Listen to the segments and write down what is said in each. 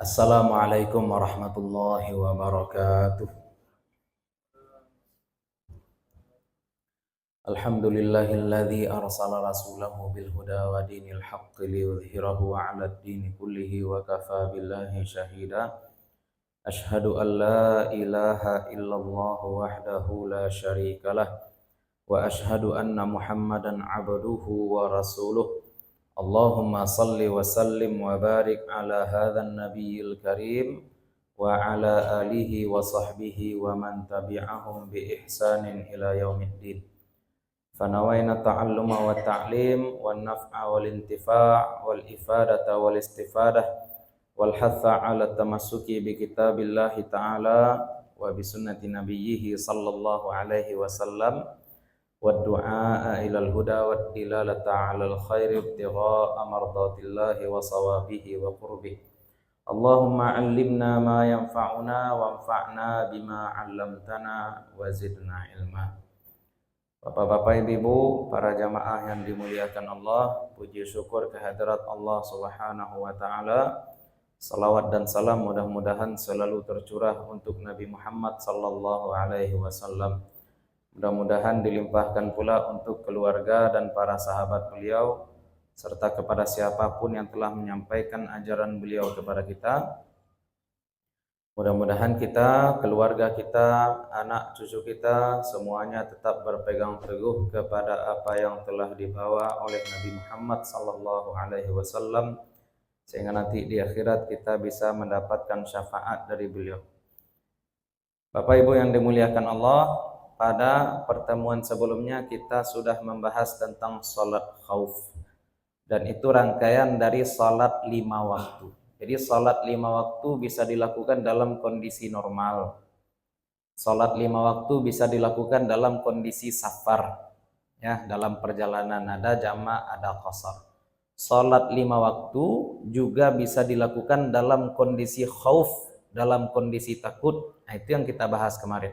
Assalamualaikum warahmatullahi wabarakatuh. Alhamdulillahilladzi arsala rasulahu bil huda wa dinil haqqi liyudhhirahu 'alad dini kullihi wa kafa billahi shahida. Ashhadu an la ilaha illallah wahdahu la syarikalah wa ashhadu anna Muhammadan 'abduhu wa rasuluh. Allahumma salli wa sallim wa barik ala hadzal nabiyil karim wa ala alihi wa sahbihi wa man tabi'ahum bi ihsanin ila yaumiddin. Fanawaina ta'alluma wa ta'lim wan naf'a wal intifa' wal ifadata wal istifadah wal hatha 'ala tamassuki bi kitabillahi ta'ala wa bi sunnati nabiyyih sallallahu alaihi wasallam wad du'a ilal huda wad dilalata 'alal khairi ibtigha'a mardatillahi wa sawabihi wa qurbihi. Allahumma 'allimna ma yanfa'una wanfa'na bima 'allamtana wa zidna ilma. Bapak-bapak, ibu-ibu, para jamaah yang dimuliakan Allah, puji syukur kehadirat Allah Subhanahu wa taala. Salawat dan salam mudah-mudahan selalu tercurah untuk Nabi Muhammad sallallahu alaihi wasallam. Mudah-mudahan dilimpahkan pula untuk keluarga dan para sahabat beliau serta kepada siapapun yang telah menyampaikan ajaran beliau kepada kita. Mudah-mudahan kita, keluarga kita, anak cucu kita semuanya tetap berpegang teguh kepada apa yang telah dibawa oleh Nabi Muhammad sallallahu alaihi wasallam sehingga nanti di akhirat kita bisa mendapatkan syafaat dari beliau. Bapak Ibu yang dimuliakan Allah, pada pertemuan sebelumnya kita sudah membahas tentang salat khauf dan itu rangkaian dari salat 5 waktu. Jadi salat 5 waktu bisa dilakukan dalam kondisi normal. Salat 5 waktu bisa dilakukan dalam kondisi safar. Ya, dalam perjalanan ada jamak, ada qasar. Salat 5 waktu juga bisa dilakukan dalam kondisi khauf, dalam kondisi takut. Nah, itu yang kita bahas kemarin.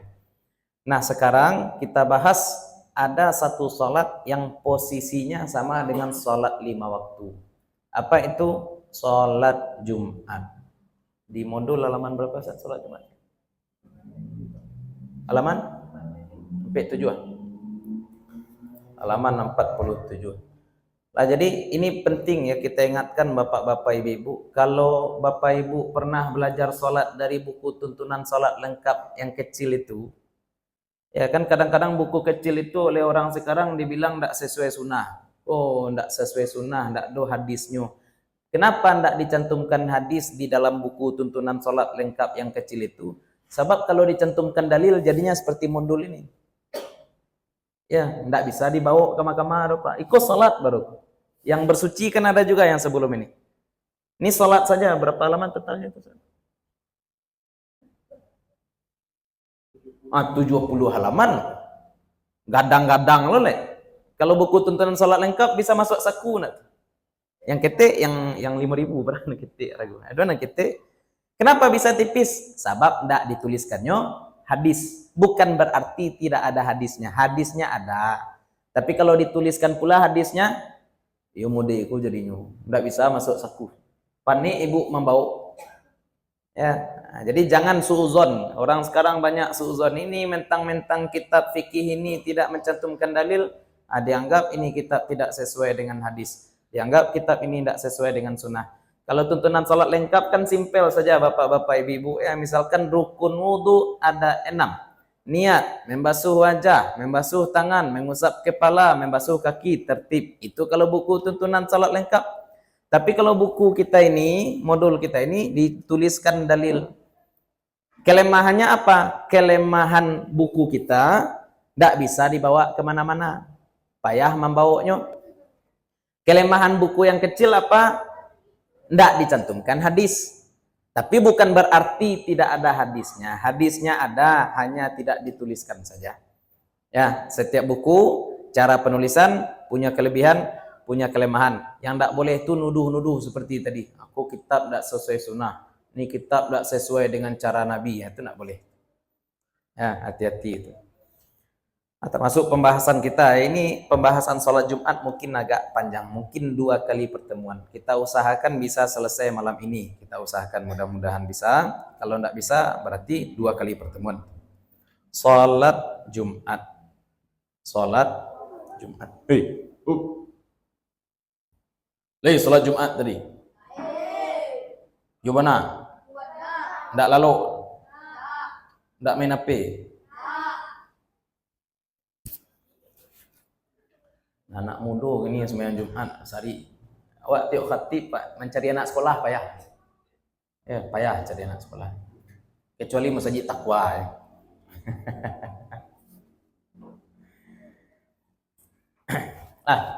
Nah, sekarang kita bahas ada satu salat yang posisinya sama dengan salat 5 waktu. Apa itu? Salat Jumat. Di modul halaman berapa saat salat Jumat? Halaman sampai tujuan. Halaman 47. Nah, jadi ini penting ya kita ingatkan bapak-bapak ibu-ibu. Kalau bapak ibu pernah belajar salat dari buku tuntunan salat lengkap yang kecil itu, ya kan kadang-kadang buku kecil itu oleh orang sekarang dibilang tidak sesuai sunnah. Oh, tidak sesuai sunnah, tidak ada hadisnya. Kenapa tidak dicantumkan hadis di dalam buku tuntunan salat lengkap yang kecil itu? Sebab kalau dicantumkan dalil jadinya seperti modul ini. Ya, tidak bisa dibawa ke mahkamah, Pak. Ikut salat baru. Yang bersuci kan ada juga yang sebelum ini. Ini salat saja berapa halaman totalnya itu? 70 halaman. Gadang-gadang loh, Le. Kalau buku tuntunan salat lengkap bisa masuk saku nak. Yang ketik yang 5.000 berapa ketik ragu. Ada nak ketik. Kenapa bisa tipis? Sebab tidak dituliskannya hadis. Bukan berarti tidak ada hadisnya. Hadisnya ada. Tapi kalau dituliskan pula hadisnya, ya mudeku jadinya. Tidak bisa masuk saku. Pani ibu membawa. Ya, jadi jangan suuzon. Orang sekarang banyak suuzon. Ini mentang-mentang kitab fikih ini tidak mencantumkan dalil, dianggap ini kitab tidak sesuai dengan hadis. Dianggap kitab ini tidak sesuai dengan sunnah. Kalau tuntunan salat lengkap kan simpel saja bapak-bapak ibu-ibu. Ya, misalkan rukun wudu ada 6. Niat, membasuh wajah, membasuh tangan, mengusap kepala, membasuh kaki, tertib. Itu kalau buku tuntunan salat lengkap. Tapi kalau buku kita ini, modul kita ini dituliskan dalil. Kelemahannya apa? Kelemahan buku kita tidak bisa dibawa kemana-mana. Payah membawanya. Kelemahan buku yang kecil apa? Tidak dicantumkan hadis. Tapi bukan berarti tidak ada hadisnya. Hadisnya ada, hanya tidak dituliskan saja. Ya, setiap buku, cara penulisan punya kelebihan, punya kelemahan. Yang tidak boleh itu nuduh-nuduh seperti tadi. Aku kitab tidak sesuai sunnah. Ini kitab tidak sesuai dengan cara Nabi. Ya, itu tidak boleh. Ya, hati-hati itu. Nah, termasuk pembahasan kita ini, pembahasan sholat Jumat mungkin agak panjang, mungkin 2 kali pertemuan. Kita usahakan bisa selesai malam ini. Kita usahakan, mudah-mudahan bisa. Kalau tidak bisa berarti 2 kali pertemuan. Sholat Jumat. Sholat Jumat. Sholat Jumat tadi. Gimana? Tidak lalu? Tidak main HP? Anak muda ini sembahyang Jumat sehari. Awak tengok khatib Pak, mencari anak sekolah payah. Ya, payah cari anak sekolah. Kecuali masjid takwa ya.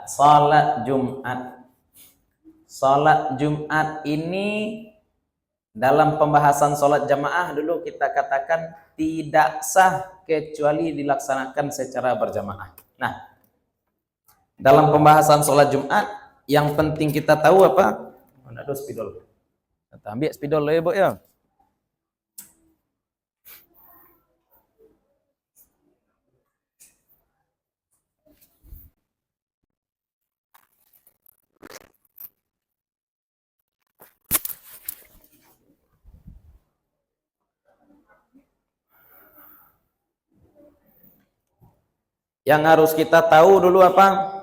Salat Jumat. Salat Jumat ini dalam pembahasan salat jamaah dulu kita katakan tidak sah kecuali dilaksanakan secara berjamaah. Nah, dalam pembahasan sholat Jumat, yang penting kita tahu apa? Ada spidol. Kita ambil spidol ya, Bu ya. Yang harus kita tahu dulu apa?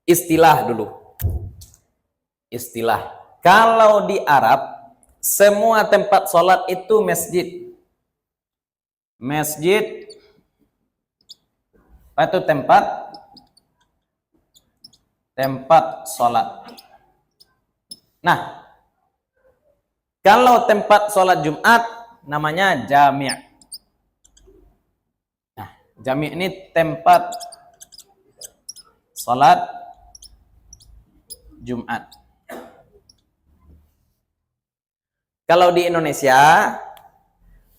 Istilah dulu. Istilah. Kalau di Arab, semua tempat sholat itu masjid. Masjid itu tempat sholat. Nah, kalau tempat sholat Jumat namanya jami'. Nah, jami' ini tempat sholat Jumat. Kalau di Indonesia,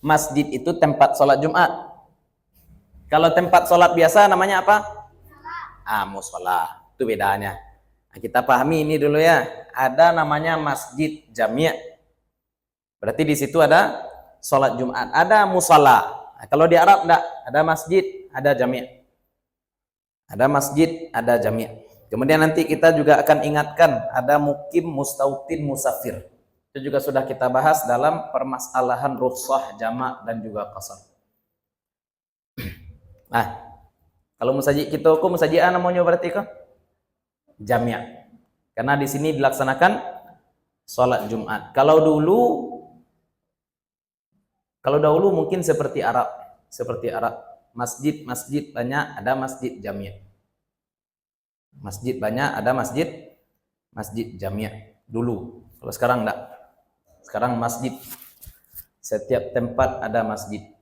masjid itu tempat sholat Jumat. Kalau tempat sholat biasa namanya apa? Musola. Itu bedanya. Nah, kita pahami ini dulu ya. Ada namanya masjid jami'. Berarti di situ ada sholat Jumat. Ada musola. Nah, kalau di Arab enggak. Ada masjid, ada jami'. Ada masjid, ada jami'. Kemudian nanti kita juga akan ingatkan ada mukim, mustautin, musafir. Itu juga sudah kita bahas dalam permasalahan rukhsah, jamak dan juga qasar. Nah, kalau musajid kita hukum musajid namanya berarti kah? Jami'. Karena di sini dilaksanakan sholat Jumat. Kalau dahulu mungkin seperti Arab. Masjid banyak, ada masjid jami'. Masjid banyak, ada masjid jami' dulu. Kalau sekarang enggak. Sekarang masjid. Setiap tempat ada masjid.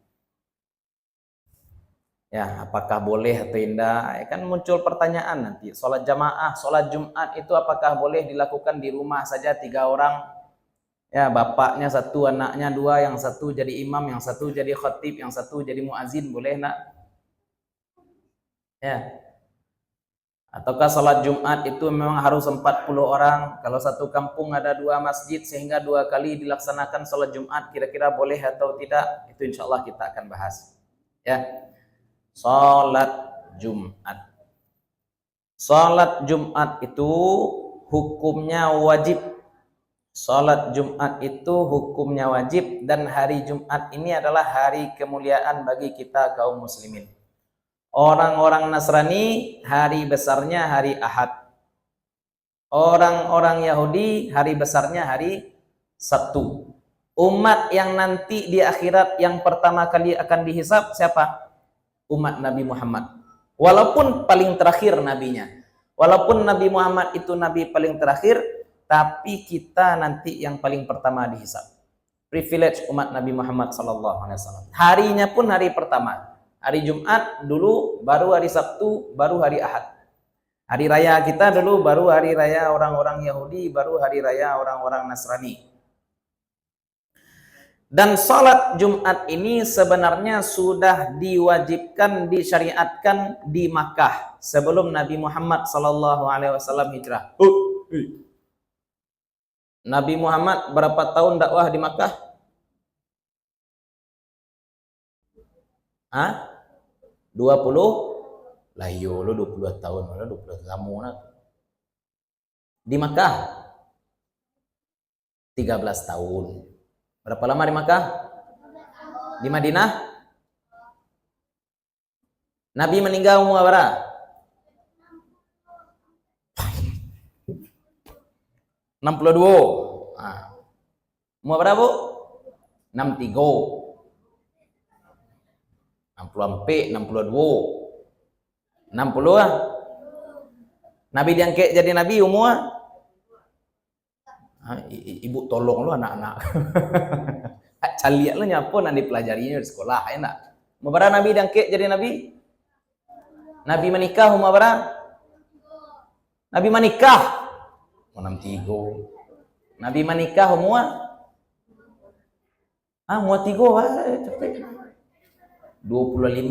Ya, apakah boleh atau tidak? Kan muncul pertanyaan nanti. Sholat jamaah, sholat Jumat itu apakah boleh dilakukan di rumah saja 3 orang? Ya, bapaknya 1, anaknya 2, yang 1 jadi imam, yang 1 jadi khatib, yang 1 jadi muazin, boleh enggak? Ya. Ataukah sholat Jumat itu memang harus 40 orang? Kalau satu kampung ada 2 masjid sehingga 2 kali dilaksanakan sholat Jumat, kira-kira boleh atau tidak? Itu insya Allah kita akan bahas. Ya, sholat Jumat. Sholat Jumat itu hukumnya wajib. Sholat Jumat itu hukumnya wajib dan hari Jumat ini adalah hari kemuliaan bagi kita kaum muslimin. Orang-orang Nasrani hari besarnya hari Ahad. Orang-orang Yahudi hari besarnya hari Sabtu. Umat yang nanti di akhirat yang pertama kali akan dihisab siapa? Umat Nabi Muhammad. Walaupun paling terakhir nabinya. Walaupun Nabi Muhammad itu nabi paling terakhir, tapi kita nanti yang paling pertama dihisab. Privilege umat Nabi Muhammad SAW. Harinya pun hari pertama. Hari Jumat dulu, baru hari Sabtu, baru hari Ahad. Hari raya kita dulu, baru hari raya orang-orang Yahudi, baru hari raya orang-orang Nasrani. Dan sholat Jumat ini sebenarnya sudah diwajibkan, disyariatkan di Makkah sebelum Nabi Muhammad SAW hijrah. Nabi Muhammad berapa tahun dakwah di Makkah? Hah? 20? Lah iya lu 20 tahun, malah 20 kamu nak. Di Makkah 13 tahun. Berapa lama di Makkah? Di Madinah? Nabi meninggal umur berapa? 62. Nah. Umur berapa, Bu? 63. 64, 62. 60 ah. Nabi diangkat jadi nabi umur ibu tolong lu anak-anak. Caliak lu nyapa nanti pelajarinya di sekolah enak. Umur berapa Nabi diangkat jadi nabi? Nabi menikah umur berapa? Nabi menikah umur 63. Nabi menikah umur umur 3 cepet. 25.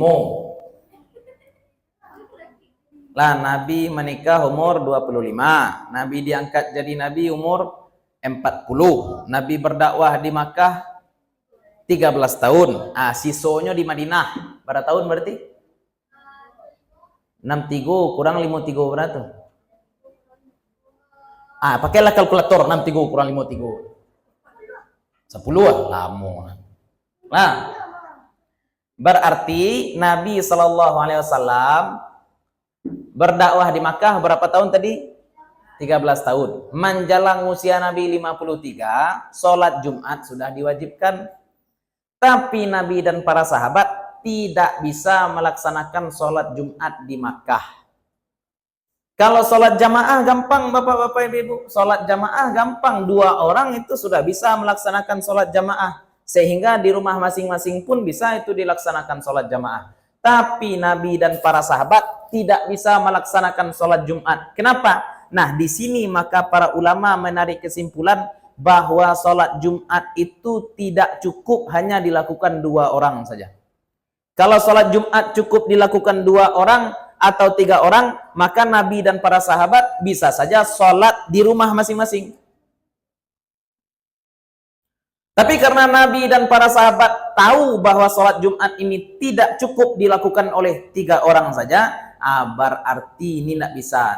Lah Nabi menikah umur 25. Nabi diangkat jadi nabi umur 40. Nabi berdakwah di Makkah 13 tahun. Sisonya di Madinah berapa tahun berarti? 63 kurang 53 berapa? Pakailah kalkulator. 63 kurang 53. 10 lama. Nah, berarti Nabi SAW berdakwah di Makkah berapa tahun tadi? 13 tahun. Menjelang usia Nabi 53, sholat Jumat sudah diwajibkan. Tapi Nabi dan para sahabat tidak bisa melaksanakan sholat Jumat di Makkah. Kalau sholat jamaah gampang, Bapak-Bapak Ibu. Sholat jamaah gampang. 2 orang itu sudah bisa melaksanakan sholat jamaah. Sehingga di rumah masing-masing pun bisa itu dilaksanakan sholat jamaah. Tapi Nabi dan para sahabat tidak bisa melaksanakan sholat Jumat. Kenapa? Nah, di sini maka para ulama menarik kesimpulan bahwa sholat Jumat itu tidak cukup hanya dilakukan 2 orang saja. Kalau sholat Jumat cukup dilakukan 2 orang atau 3 orang, maka Nabi dan para sahabat bisa saja sholat di rumah masing-masing. Tapi karena Nabi dan para sahabat tahu bahwa sholat Jumat ini tidak cukup dilakukan oleh 3 orang saja, berarti ini tidak bisa.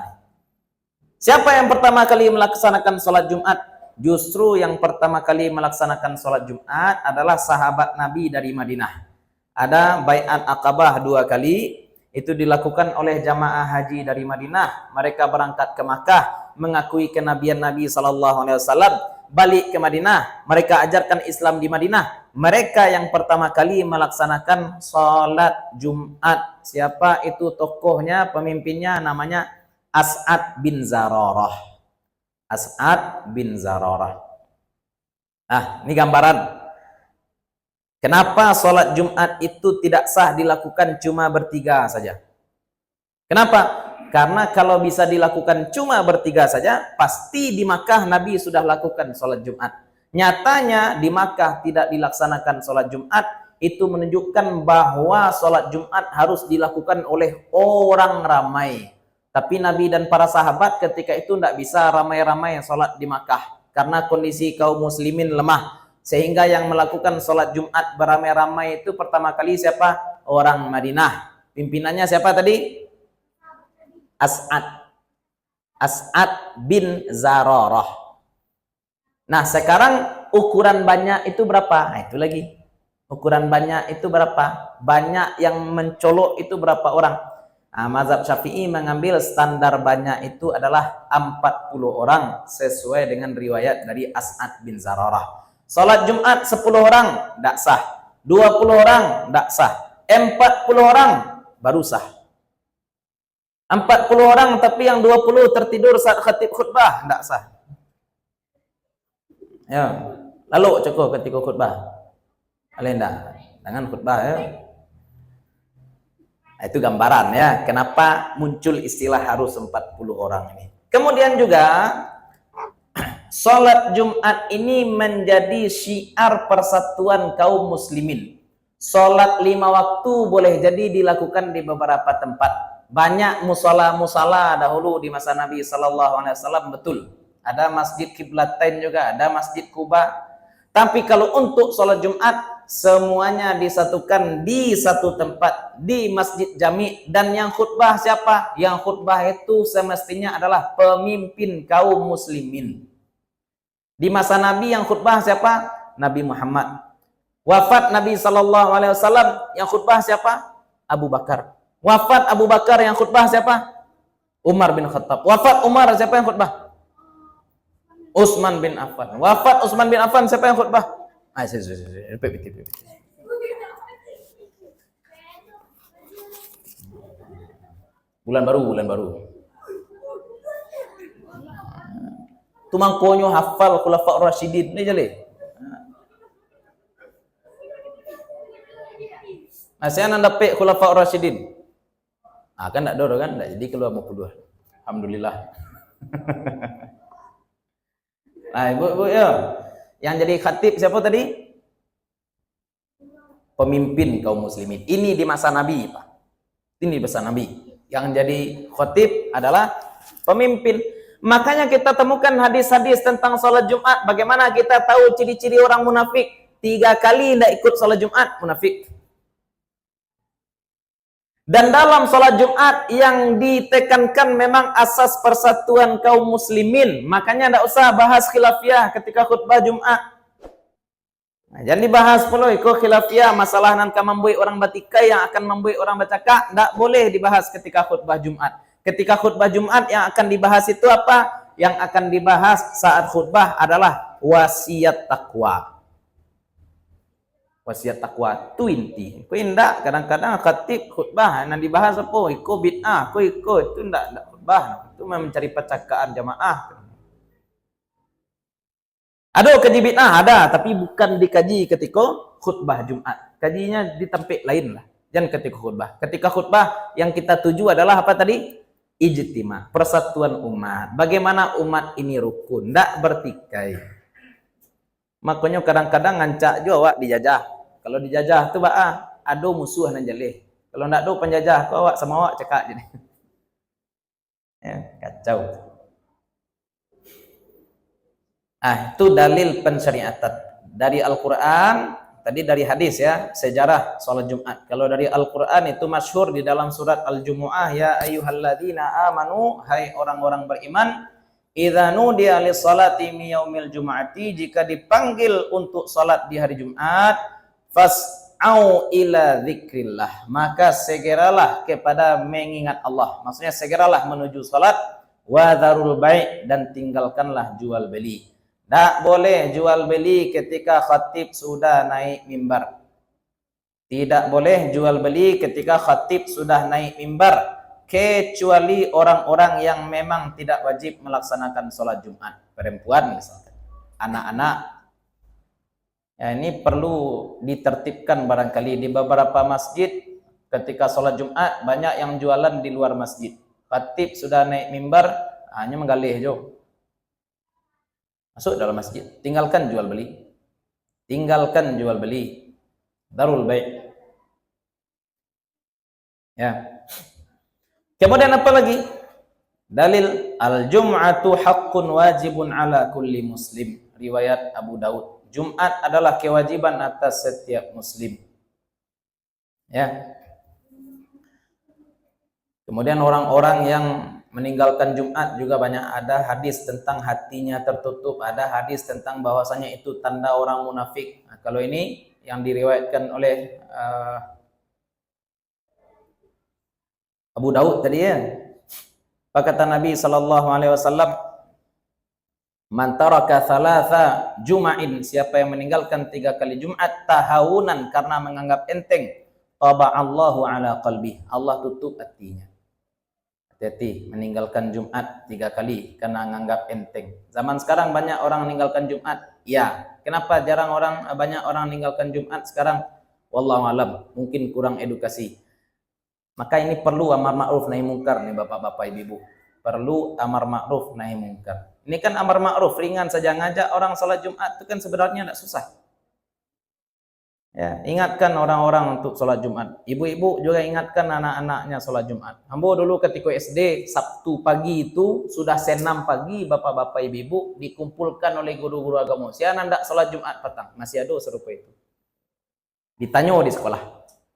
Siapa yang pertama kali melaksanakan sholat Jumat? Justru yang pertama kali melaksanakan sholat Jumat adalah sahabat Nabi dari Madinah. Ada baiat Aqabah 2 kali, itu dilakukan oleh jamaah haji dari Madinah. Mereka berangkat ke Makkah, mengakui kenabian Nabi SAW. Balik ke Madinah, mereka ajarkan Islam di Madinah. Mereka yang pertama kali melaksanakan sholat Jumat. Siapa itu tokohnya, pemimpinnya? Namanya As'ad bin Zararah. As'ad bin Zararah. Ini gambaran. Kenapa sholat Jumat itu tidak sah dilakukan cuma bertiga saja? Kenapa? Karena kalau bisa dilakukan cuma bertiga saja, pasti di Makkah Nabi sudah lakukan sholat Jumat. Nyatanya di Makkah tidak dilaksanakan sholat Jumat, itu menunjukkan bahwa sholat Jumat harus dilakukan oleh orang ramai. Tapi Nabi dan para sahabat ketika itu tidak bisa ramai-ramai sholat di Makkah. Karena kondisi kaum muslimin lemah. Sehingga yang melakukan sholat Jumat beramai-ramai itu pertama kali siapa? Orang Madinah. Pimpinannya siapa tadi? As'ad bin Zararah. Nah, sekarang ukuran banyak itu berapa? Itu lagi. Ukuran banyak itu berapa? Banyak yang mencolok itu berapa orang? Mazhab Syafi'i mengambil standar banyak itu adalah 40 orang sesuai dengan riwayat dari As'ad bin Zararah. Salat Jumat 10 orang tidak sah. 20 orang tidak sah. 40 orang baru sah. 40 orang tapi yang 20 tertidur saat khatib khutbah tidak sah. Ya, lalu cukup ketika khutbah. Alenda, dengan khutbah ya. Itu gambaran ya, kenapa muncul istilah harus 40 orang ini. Kemudian juga salat Jumat ini menjadi syiar persatuan kaum muslimin. Salat 5 waktu boleh jadi dilakukan di beberapa tempat. Banyak musala dahulu di masa Nabi SAW, betul. Ada Masjid Qiblatain juga, ada Masjid Kuba. Tapi kalau untuk sholat Jumat semuanya disatukan di satu tempat di Masjid Jami, dan yang khutbah siapa? Yang khutbah itu semestinya adalah pemimpin kaum muslimin. Di masa Nabi yang khutbah siapa? Nabi Muhammad. Wafat Nabi sallallahu alaihi wasallam yang khutbah siapa? Abu Bakar. Wafat Abu Bakar yang khutbah siapa? Umar bin Khattab. Wafat Umar siapa yang khutbah? Utsman bin Affan. Wafat Utsman bin Affan siapa yang khutbah? Bulan baru. Tumangkonyo hafal khulafa Rasyidin ni jale. Saya nanda pe khulafa Rasyidin. Kan tak ada kan? Tak jadi keluar 52. Alhamdulillah. Ibu ya. Yang jadi khatib siapa tadi? Pemimpin kaum muslimin. Ini di masa Nabi, Pak. Ini di masa Nabi. Yang jadi khatib adalah pemimpin. Makanya kita temukan hadis-hadis tentang sholat Jumat. Bagaimana kita tahu ciri-ciri orang munafik? 3 kali tidak ikut sholat Jumat, munafik. Dan dalam sholat Jumat yang ditekankan memang asas persatuan kaum muslimin. Makanya tidak usah bahas khilafiyah ketika khutbah Jumat. Jangan dibahas pula ikut khilafiyah, masalah nan membuat orang batikai yang akan membuat orang bercakap. Tidak boleh dibahas ketika khutbah Jumat. Ketika khutbah Jumat yang akan dibahas itu apa? Yang akan dibahas saat khutbah adalah wasiat takwa. Wasiat takwa itu inti. Kau indah kadang-kadang khatib khutbah nan dibahas apa? Ikut bid'ah, kau ikut itu tidak khutbah. Itu mencari percakapan jamaah. Ada kaji bid'ah, ada, tapi bukan dikaji ketika khutbah Jumat. Kajinya di tempat lain lah. Jangan ketika khutbah. Ketika khutbah yang kita tuju adalah apa tadi? Ijtima, persatuan umat. Bagaimana umat ini rukun, tidak bertikai. Makanya kadang-kadang ngancak juga awak dijajah. Kalau dijajah tu ada musuh nan jalih. Kalau ndak ada penjajah, kau awak sama awak cekak jadi. Ya, kacau. Itu dalil pensyariatan dari Al-Qur'an, tadi dari hadis ya, sejarah salat Jumat. Kalau dari Al-Qur'an itu masyhur di dalam surat Al-Jumu'ah, ya ayyuhalladzina amanu, hai orang-orang beriman, idza nudiya lis-salati mi yaumil jumu'ati, jika dipanggil untuk salat di hari Jumat, fas'au ila dzikrillah, maka segeralah kepada mengingat Allah. Maksudnya segeralah menuju salat, wa dzarul bai', dan tinggalkanlah jual beli. Tak boleh jual beli ketika khatib sudah naik mimbar. Tidak boleh jual beli ketika khatib sudah naik mimbar, kecuali orang-orang yang memang tidak wajib melaksanakan sholat Jumat. Perempuan misalnya, anak-anak. Ya, ini perlu ditertibkan barangkali di beberapa masjid ketika sholat Jumat banyak yang jualan di luar masjid. Khatib sudah naik mimbar, hanya menggalih jo. Masuk dalam masjid, tinggalkan jual beli. Tinggalkan jual beli. Darul bai'. Ya. Kemudian apa lagi? Dalil al-jum'atu haqqun wajibun ala kulli muslim. Riwayat Abu Daud. Jumat adalah kewajiban atas setiap muslim. Ya. Kemudian orang-orang yang meninggalkan Jumat juga banyak, ada hadis tentang hatinya tertutup, ada hadis tentang bahwasanya itu tanda orang munafik. Nah, kalau ini yang diriwayatkan oleh Abu Daud tadi ya. Apa kata Nabi sallallahu alaihi wasallam? Man taraka thalatha juma'in, siapa yang meninggalkan 3 kali Jumat tahawunan karena menganggap enteng, taba'allahu ala qalbi, Allah tutup hatinya. Hati-hati meninggalkan Jumat 3 kali karena menganggap enteng. Zaman sekarang banyak orang meninggalkan Jumat. Ya, kenapa banyak orang meninggalkan Jumat sekarang? Wallahu alam, mungkin kurang edukasi. Maka ini perlu amar ma'ruf nahi mungkar nih bapak-bapak ibu-ibu. Perlu amar ma'ruf nahi mungkar. Ini kan amar ma'ruf ringan saja, ngajak orang salat Jumat itu kan sebenarnya tidak susah. Ya, ingatkan orang-orang untuk sholat Jumat. Ibu-ibu juga ingatkan anak-anaknya sholat Jumat. Ambo dulu ketika SD, Sabtu pagi itu sudah senam pagi, bapak-bapak ibu-ibu dikumpulkan oleh guru-guru agama. Siapa hendak sholat Jumat petang? Masih ada serupa itu. Ditanyo di sekolah.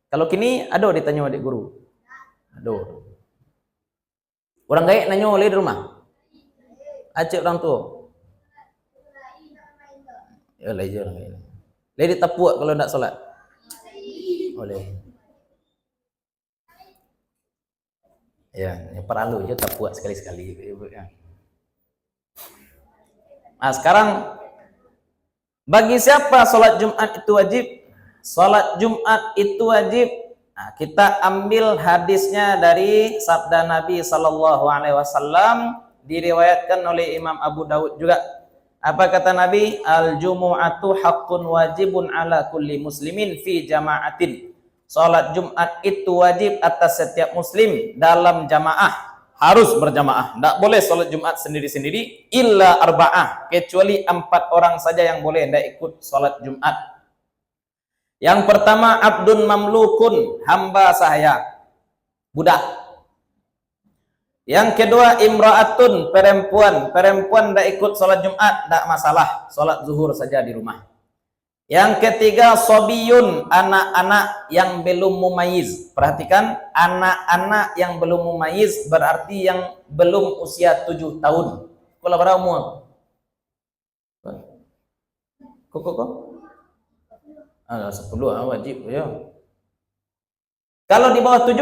Kalau kini ada ditanyo adik guru. Aduh. Orang gaik nanyo oleh di rumah. Acik orang tua. Ya lah je orang gaik. Leh ditapuak kalau nak solat. Boleh. Ya, perlu je tapuak sekali-sekali. Nah, sekarang bagi siapa solat Jumat itu wajib? Solat Jumat itu wajib. Nah, kita ambil hadisnya dari sabda Nabi sallallahu alaihi wasallam, diriwayatkan oleh Imam Abu Daud juga. Apa kata Nabi? Al-jumu'atu haqqun wajibun ala kulli muslimin fi jama'atin. Salat Jumat itu wajib atas setiap muslim dalam jamaah. Harus berjamaah. Tidak boleh salat Jumat sendiri-sendiri. Illa arba'ah. Kecuali 4 orang saja yang boleh tidak ikut salat Jumat. Yang pertama, abdun mamlukun, hamba sahaya, budak. Yang kedua, imra'atun, perempuan tidak ikut salat Jumat, tidak masalah, salat zuhur saja di rumah. Yang ketiga, sobiyun, anak-anak yang belum mumayyiz. Perhatikan, anak-anak yang belum mumayyiz berarti yang belum usia 7 tahun. Kalau berapa umur? Kok? 10 wajib ya. Kalau di bawah 7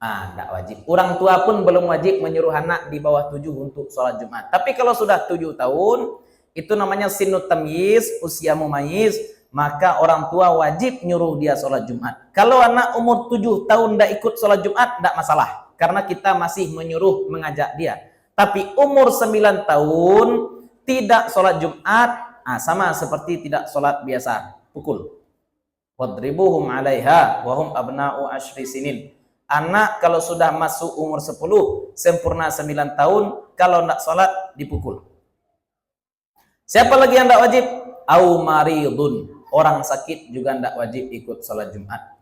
tidak wajib. Orang tua pun belum wajib menyuruh anak di bawah 7 untuk sholat Jumat. Tapi kalau sudah 7 tahun, itu namanya sinut tamyiz, usia mumayyiz, maka orang tua wajib nyuruh dia sholat Jumat. Kalau anak umur 7 tahun tidak ikut sholat Jumat, tidak masalah. Karena kita masih menyuruh, mengajak dia. Tapi umur 9 tahun tidak sholat Jumat, sama seperti tidak sholat biasa, pukul. Wadribuhum 'alaiha wa hum abna'u 10 sinin. Anak kalau sudah masuk umur 10, sempurna 9 tahun, kalau tidak sholat, dipukul. Siapa lagi yang tidak wajib? Au maridun, orang sakit juga tidak wajib ikut sholat Jumat.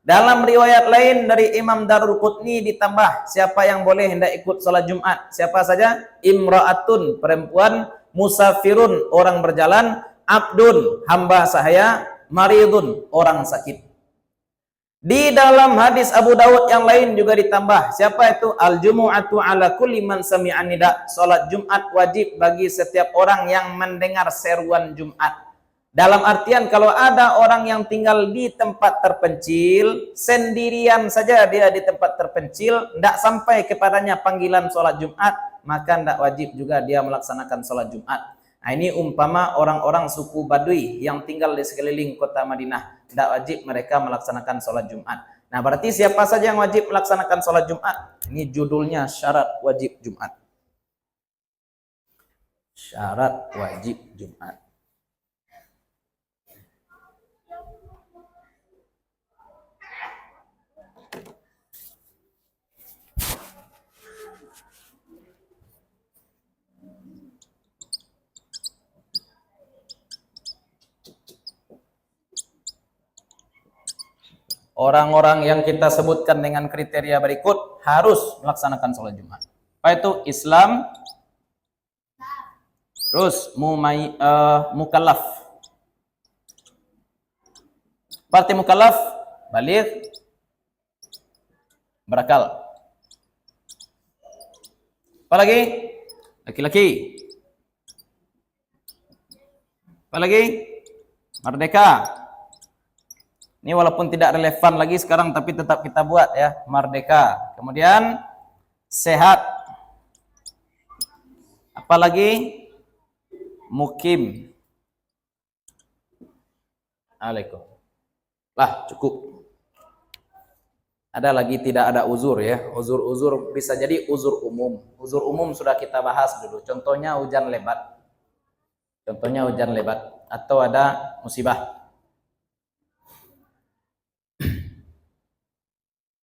Dalam riwayat lain dari Imam Darul Qutni ditambah, siapa yang boleh hendak ikut sholat Jumat? Siapa saja? Imra'atun, perempuan, musafirun, orang berjalan, abdun, hamba sahaya, maridun, orang sakit. Di dalam hadis Abu Dawud yang lain juga ditambah, siapa itu? Al-jumu'atu ala kulli man sami'an nida. Salat Jumat wajib bagi setiap orang yang mendengar seruan Jumat. Dalam artian kalau ada orang yang tinggal di tempat terpencil, sendirian saja dia di tempat terpencil, tidak sampai kepadanya panggilan salat Jumat, maka tidak wajib juga dia melaksanakan salat Jumat. Nah, ini umpama orang-orang suku Badui yang tinggal di sekeliling kota Madinah, tidak wajib mereka melaksanakan salat Jumat. Nah, berarti siapa saja yang wajib melaksanakan salat Jumat? Ini judulnya syarat wajib Jumat. Syarat wajib Jumat. Orang-orang yang kita sebutkan dengan kriteria berikut harus melaksanakan sholat Jumat. Apa itu? Islam, terus mukallaf. Parti mukallaf, baligh, berakal. Apa lagi? Laki-laki. Apa lagi? Merdeka. Ini walaupun tidak relevan lagi sekarang, tapi tetap kita buat ya, merdeka. Kemudian sehat. Apalagi mukim. Alaikum. Lah cukup. Ada lagi tidak ada uzur ya. Uzur-uzur bisa jadi uzur umum. Uzur umum sudah kita bahas dulu. Contohnya hujan lebat. Atau ada musibah.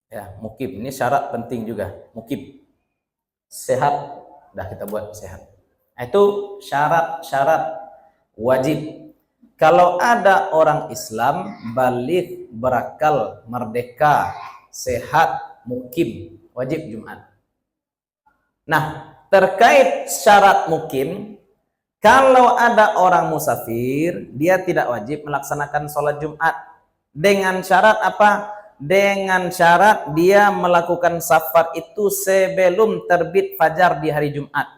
Ya, mukim ini syarat penting juga. Mukim sehat, dah kita buat sehat. Itu syarat wajib. Kalau ada orang Islam baligh, berakal, merdeka, sehat, mukim, wajib Jumat. Nah, terkait syarat mukim, Kalau ada orang musafir, dia tidak wajib melaksanakan sholat Jumat. Dengan syarat apa? Dengan syarat dia melakukan safar itu sebelum terbit fajar di hari Jumat.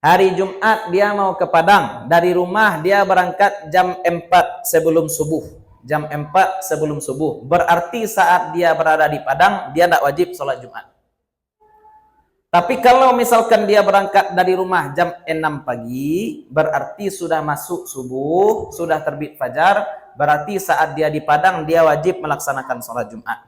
Hari Jumat dia mau ke Padang. Dari rumah dia berangkat jam 4 sebelum subuh. Jam 4 sebelum subuh. Berarti saat dia berada di Padang, dia tidak wajib sholat Jumat. Tapi kalau misalkan dia berangkat dari rumah jam 6 pagi, berarti sudah masuk subuh, sudah terbit fajar, berarti saat dia di Padang, dia wajib melaksanakan sholat Jumat.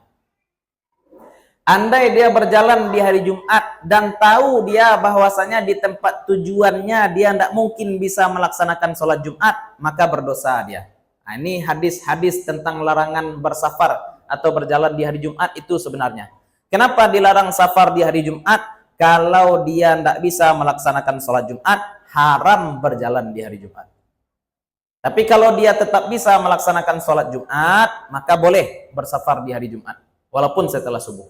Andai dia berjalan di hari Jumat dan tahu dia bahwasanya di tempat tujuannya dia tidak mungkin bisa melaksanakan sholat Jumat, maka berdosa dia. Nah, ini hadis-hadis tentang larangan bersafar atau berjalan di hari Jumat itu sebenarnya. Kenapa dilarang safar di hari Jumat? Kalau dia tidak bisa melaksanakan sholat Jumat, haram berjalan di hari Jumat. Tapi kalau dia tetap bisa melaksanakan sholat Jumat, maka boleh bersafar di hari Jumat, walaupun setelah subuh.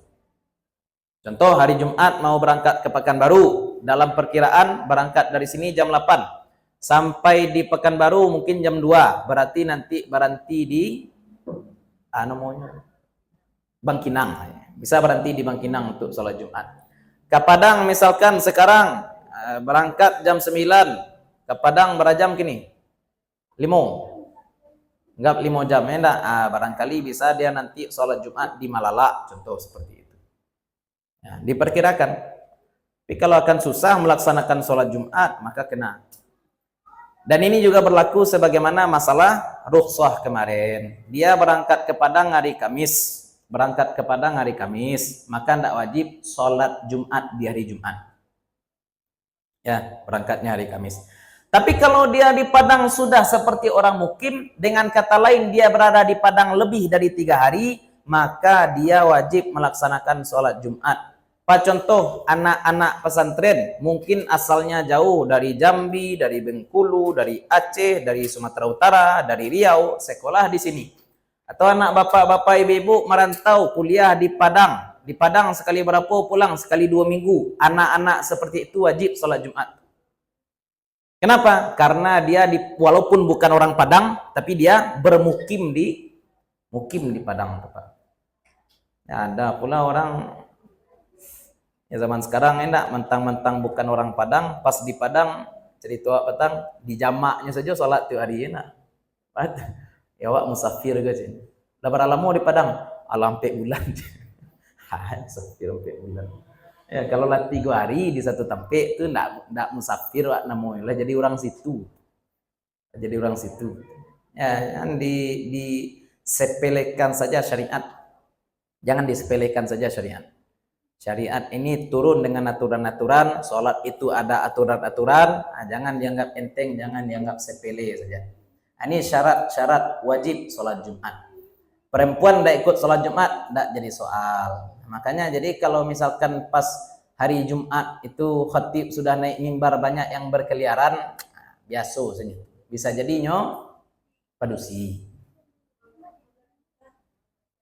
Contoh, hari Jumat mau berangkat ke Pekanbaru, dalam perkiraan berangkat dari sini jam 8, sampai di Pekanbaru mungkin jam 2, berarti nanti berhenti di Bangkinang. Bisa berhenti di Bangkinang untuk sholat Jumat. Ke Padang misalkan sekarang berangkat jam 9, ke Padang berapa kini? 5. Enggak 5 jam, enggak. Barangkali bisa dia nanti sholat Jumat di Malala, contoh seperti itu. Ya, diperkirakan. Tapi kalau akan susah melaksanakan sholat Jumat, maka kena. Dan ini juga berlaku sebagaimana masalah rukhsah kemarin. Dia berangkat ke Padang hari Kamis. Berangkat ke Padang hari Kamis, maka tidak wajib sholat Jumat di hari Jumat. Ya, berangkatnya hari Kamis. Tapi kalau dia di Padang sudah seperti orang mukim, dengan kata lain dia berada di Padang lebih dari 3 hari, maka dia wajib melaksanakan sholat Jumat. Pak contoh, anak-anak pesantren, mungkin asalnya jauh dari Jambi, dari Bengkulu, dari Aceh, dari Sumatera Utara, dari Riau, sekolah di sini. Atau anak bapak-bapak ibu-ibu merantau kuliah di Padang. Di Padang sekali berapa pulang? Sekali 2 minggu. Anak-anak seperti itu wajib sholat Jumat. Kenapa? Karena dia walaupun bukan orang Padang, tapi dia bermukim di Padang. Ya, ada pula orang ya zaman sekarang enggak mentang-mentang bukan orang Padang, pas di Padang cerita petang di jamaknya saja sholat tiap hari enak. Ya wak musafir ke sini. Dah berapa lama di Padang? Alam 4 bulan. Musafir 4 bulan. Ya kalau lah 3 hari di satu tempat itu ndak musafir wak namanya, jadi orang situ. Jadi orang situ. Ya, kan disepelekan saja syariat. Jangan disepelekan saja syariat. Syariat ini turun dengan aturan-aturan, sholat itu ada aturan-aturan, jangan dianggap enteng, jangan dianggap sepele saja. Ini syarat-syarat wajib sholat Jumat. Perempuan tidak ikut sholat Jumat, tidak jadi soal. Makanya jadi kalau misalkan pas hari Jumat itu khatib sudah naik mimbar banyak yang berkeliaran, biasa saja. Bisa jadinya padusi.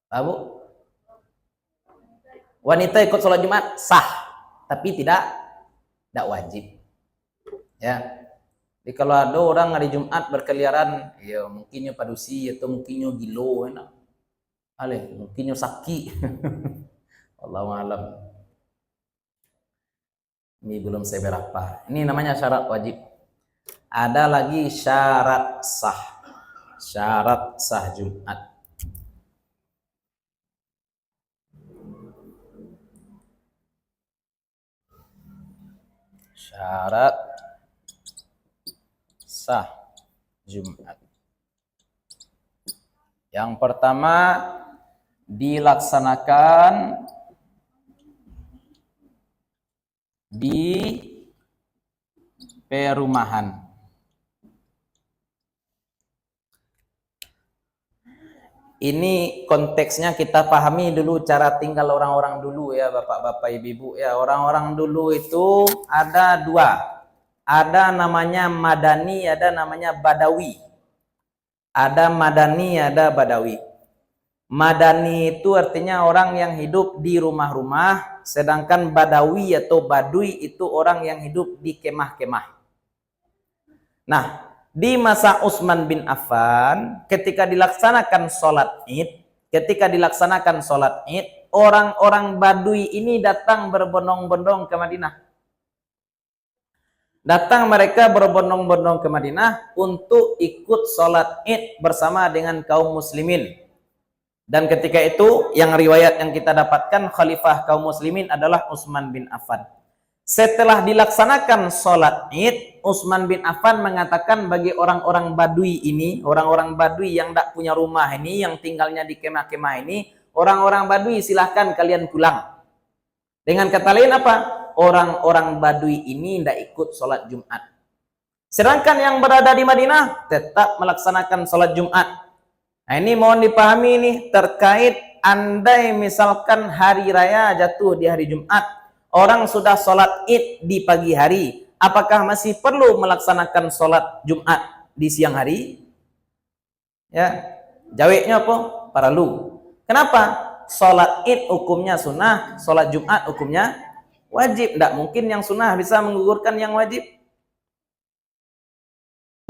Bu? Wanita ikut sholat Jumat sah, tapi tidak wajib. Ya. Jadi kalau ada orang hari Jumat berkeliaran, ya mungkinnya padusi atau mungkinnya gilo, enak. Mungkinnya saki. Wallahu alam. Ini belum seberapa. Ini namanya syarat wajib. Ada lagi syarat sah. Syarat sah Jumat. Syarat sah Jumat. Yang pertama, dilaksanakan di perumahan. Ini konteksnya kita pahami dulu cara tinggal orang-orang dulu ya, bapak-bapak, ibu-ibu ya. Orang-orang dulu itu ada 2. Ada namanya Madani, ada namanya Badawi. Ada Madani, ada Badawi. Madani itu artinya orang yang hidup di rumah-rumah, sedangkan Badawi atau Badui itu orang yang hidup di kemah-kemah. Nah, di masa Utsman bin Affan, ketika dilaksanakan sholat Id, orang-orang Badui ini datang berbondong-bondong ke Madinah. Datang mereka berbondong-bondong ke Madinah untuk ikut sholat Id bersama dengan kaum muslimin. Dan ketika itu, yang riwayat yang kita dapatkan, khalifah kaum muslimin adalah Utsman bin Affan. Setelah dilaksanakan sholat Id, Utsman bin Affan mengatakan bagi orang-orang Badui ini, orang-orang Badui yang tidak punya rumah ini, yang tinggalnya di kemah-kemah ini, orang-orang Badui silahkan kalian pulang. Dengan kata lain apa? Orang-orang Badui ini tidak ikut sholat Jumat. Sedangkan yang berada di Madinah tetap melaksanakan sholat Jumat. Nah, ini mohon dipahami nih terkait andai misalkan hari raya jatuh di hari Jumat, orang sudah sholat Id di pagi hari, apakah masih perlu melaksanakan sholat Jumat di siang hari? Ya, jawabnya apa? Perlu. Kenapa? Sholat Id hukumnya sunnah, sholat Jumat hukumnya wajib. Tidak mungkin yang sunnah bisa menggugurkan yang wajib.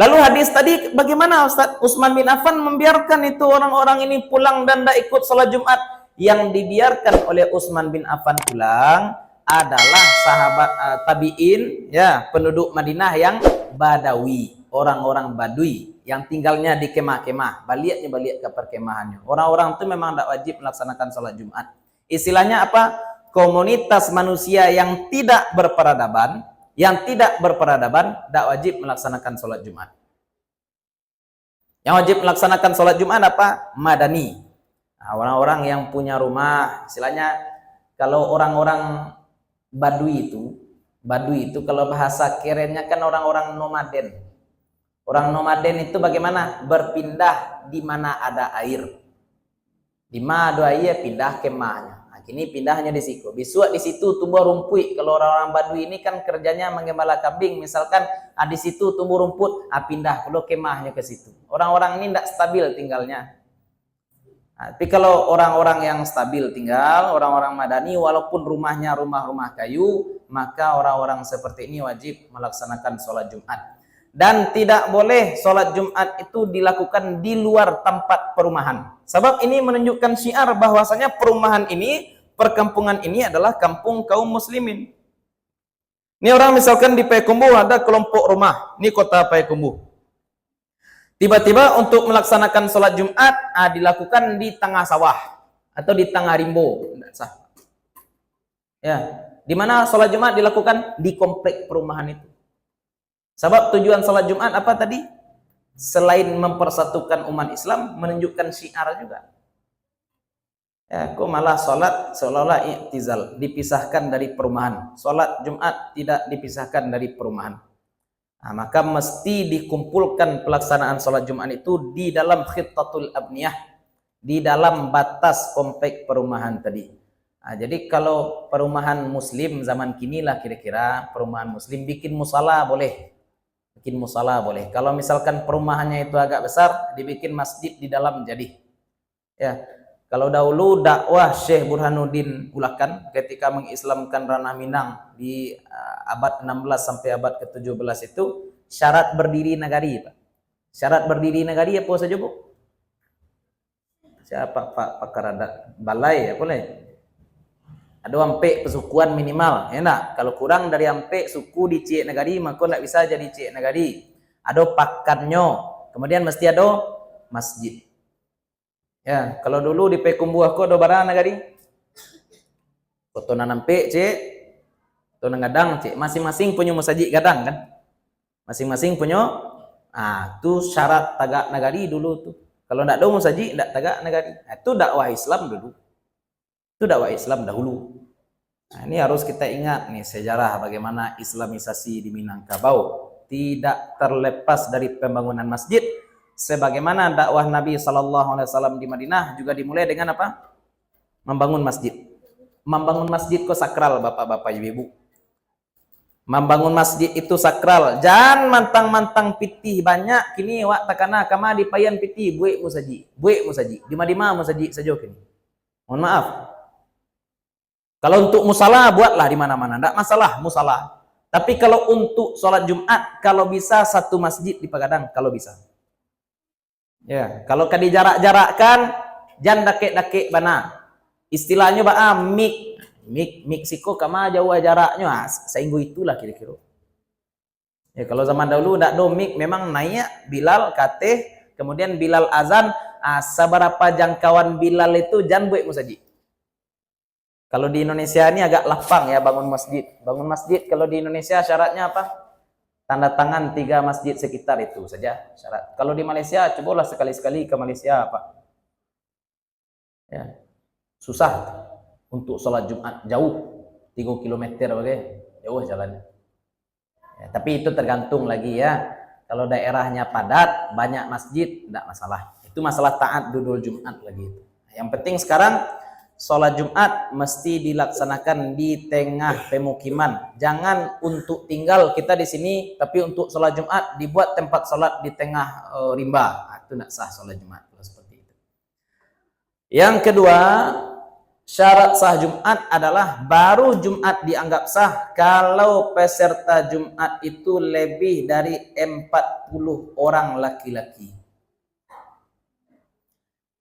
Lalu hadis tadi bagaimana Ustaz? Utsman bin Affan membiarkan itu orang-orang ini pulang dan tidak ikut sholat Jumat. Yang dibiarkan oleh Utsman bin Affan pulang adalah sahabat tabi'in, ya, penduduk Madinah yang Badawi, orang-orang Badui yang tinggalnya di kemah-kemah, balik ke perkemahannya. Orang-orang itu memang tidak wajib melaksanakan sholat Jumat. Istilahnya apa? Komunitas manusia yang tidak berperadaban, tidak wajib melaksanakan sholat Jumat. Yang wajib melaksanakan sholat Jumat apa? Madani. Nah, orang-orang yang punya rumah, istilahnya kalau orang-orang Badui itu kalau bahasa kerennya kan orang-orang nomaden. Orang nomaden itu bagaimana? Berpindah di mana ada air. Di mana ada air pindah kemahnya. Nah, kini pindahnya di situ. Besok di situ tumbuh rumput. Kalau orang-orang Badui ini kan kerjanya menggembala kambing, misalkan di situ tumbuh rumput, pindah kalau kemahnya ke situ. Orang-orang ini tidak stabil tinggalnya. Nah, tapi kalau orang-orang yang stabil tinggal, orang-orang Madani, walaupun rumahnya rumah-rumah kayu, maka orang-orang seperti ini wajib melaksanakan sholat Jumat. Dan tidak boleh sholat Jumat itu dilakukan di luar tempat perumahan. Sebab ini menunjukkan syiar bahwasanya perumahan ini, perkampungan ini adalah kampung kaum muslimin. Ini orang misalkan di Payakumbuh ada kelompok rumah, ini kota Payakumbuh. Tiba-tiba untuk melaksanakan sholat Jumat dilakukan di tengah sawah atau di tengah rimbo. Ya, di mana sholat Jumat dilakukan? Di komplek perumahan itu. Sebab tujuan sholat Jumat apa tadi? Selain mempersatukan umat Islam, menunjukkan syiar juga. Ya, kok malah sholat seolah-olah i'tizal, dipisahkan dari perumahan. Sholat Jumat tidak dipisahkan dari perumahan. Nah, maka mesti dikumpulkan pelaksanaan sholat Jumat itu di dalam khittatul abniyah, di dalam batas komplek perumahan tadi. Nah, jadi kalau perumahan muslim zaman kini lah kira-kira, perumahan muslim bikin musala boleh. Bikin musala boleh. Kalau misalkan perumahannya itu agak besar, dibikin masjid di dalam jadi. Ya. Kalau dahulu dakwah Syekh Burhanuddin Ulakan ketika mengislamkan Ranah Minang di abad 16 sampai abad ke-17 itu syarat berdiri negari, Pak. Syarat berdiri negari apa saja, Bu? Siapa Pak pakar adat balai apa boleh? Ada ampe pesukuan minimal, ya enggak? Kalau kurang dari ampe suku di Cik Negari maka enggak bisa jadi Cik Negari. Ada pakannya, kemudian mesti ada masjid. Ya, kalau dulu di Payakumbuh aku ada barang negari. Foto nanampe, Cik. Foto nangadang, Cik. Masing-masing punya masjid gadang kan? Masing-masing punya. Itu syarat tagak negari dulu tuh. Kalau enggak ada masjid, enggak tagak negari. Itu dakwah Islam dulu. Itu dakwah Islam dahulu. Nah, ini harus kita ingat nih sejarah bagaimana Islamisasi di Minangkabau. Tidak terlepas dari pembangunan masjid. Sebagaimana dakwah Nabi SAW di Madinah juga dimulai dengan apa? Membangun masjid. Membangun masjid kok sakral, bapak-bapak, ibu-ibu. Membangun masjid itu sakral. Jangan mantang-mantang pitih banyak. Kini wak takana kama di payan pitih buik musaji. Buik musaji. Di mana musaji saja kini. Mohon maaf. Kalau untuk musala buatlah di mana-mana. Tidak masalah musala. Tapi kalau untuk sholat Jumat, kalau bisa satu masjid di Pegadang, kalau bisa. Ya, kalau kadi jarak-jarakkan, jangan dake-dake bana. Istilahnya mik siko kama jauh jaraknya, sainggu itulah kira-kira. Ya, kalau zaman dahulu ndak do mik, memang naik Bilal kateh, kemudian Bilal azan, seberapa jangkauan Bilal itu jangan buat musajid. Kalau di Indonesia ini agak lapang ya bangun masjid. Bangun masjid kalau di Indonesia syaratnya apa? Tanda tangan 3 masjid sekitar itu saja syarat. Kalau di Malaysia cobalah sekali-sekali ke Malaysia Pak. Ya. Susah untuk sholat Jumat jauh 3 km jauh jalannya. Ya, tapi itu tergantung lagi ya. Kalau daerahnya padat, banyak masjid, tidak masalah. Itu masalah taat dudul Jumat lagi. Yang penting sekarang sholat Jumat mesti dilaksanakan di tengah pemukiman. Jangan untuk tinggal kita di sini, tapi untuk sholat Jumat dibuat tempat sholat di tengah rimba. Itu tidak sah sholat Jumat. Seperti itu. Yang kedua, syarat sah Jumat adalah baru Jumat dianggap sah kalau peserta Jumat itu lebih dari 40 orang laki-laki.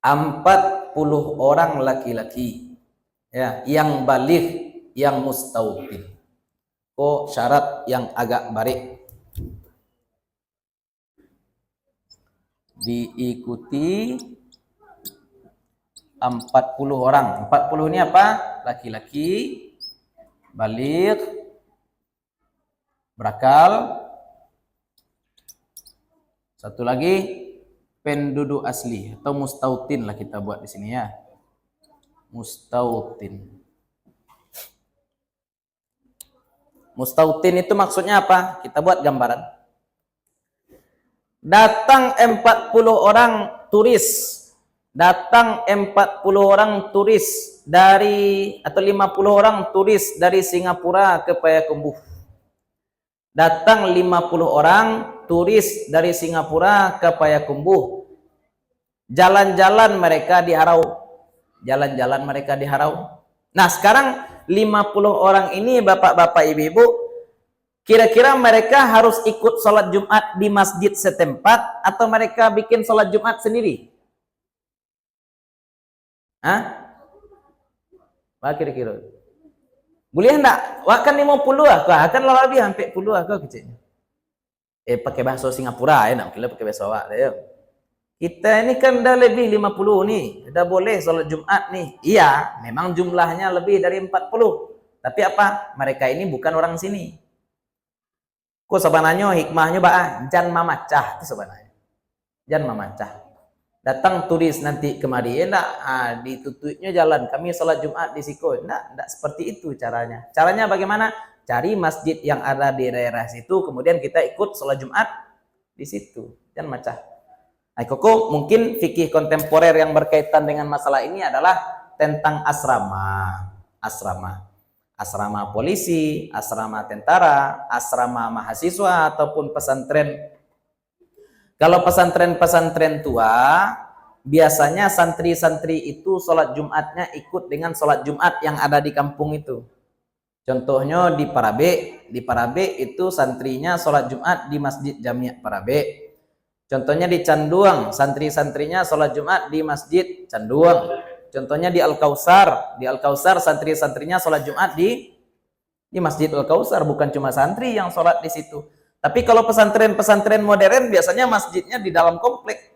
40 orang laki-laki ya, yang baligh, yang mustautin. Syarat yang agak baik. Diikuti 40 orang. 40 ini apa? Laki-laki, baligh, berakal. Satu lagi penduduk asli atau mustautin lah kita buat di sini ya. Mustautin. Mustautin itu maksudnya apa? Kita buat gambaran. Datang 40 orang turis. Datang 40 orang turis dari atau 50 orang turis dari Singapura ke Payakumbuh. Datang 50 orang turis dari Singapura ke Payakumbuh. Jalan-jalan mereka di Harau. Jalan-jalan mereka di Harau. Nah, sekarang 50 orang ini bapak-bapak ibu-ibu, kira-kira mereka harus ikut sholat Jumat di masjid setempat atau mereka bikin sholat Jumat sendiri? Hah? Wah, kira-kira. Boleh enggak? Wah, kan 50 lah, kan lebih hampir 10 lah kecilnya. Pakai bahasa Singapura ya, nak kira pakai bahasa awak ya. Kita ini kan dah lebih 50 nih, dah boleh sholat Jumat nih. Iya, memang jumlahnya lebih dari 40. Tapi apa? Mereka ini bukan orang sini. Kok sebenarnya hikmahnya jangan memacah itu sebenarnya. Jangan memacah. Datang turis nanti kemari, ditutupnya jalan, kami sholat Jumat di Siko. Enggak seperti itu caranya. Caranya bagaimana? Cari masjid yang ada di daerah situ, kemudian kita ikut sholat Jumat di situ. Jangan macah. Nah, koko mungkin fikih kontemporer yang berkaitan dengan masalah ini adalah tentang asrama. Asrama polisi, asrama tentara, asrama mahasiswa, ataupun pesantren. Kalau pesantren-pesantren tua, biasanya santri-santri itu sholat Jumatnya ikut dengan sholat Jumat yang ada di kampung itu. Contohnya di Parabe itu santrinya sholat Jumat di Masjid Jami' Parabe. Contohnya di Canduang, santri-santrinya sholat Jumat di Masjid Canduang. Contohnya di Al-Kausar, santri-santrinya sholat Jumat di Masjid Al-Kausar. Bukan cuma santri yang sholat di situ. Tapi kalau pesantren-pesantren modern biasanya masjidnya di dalam komplek.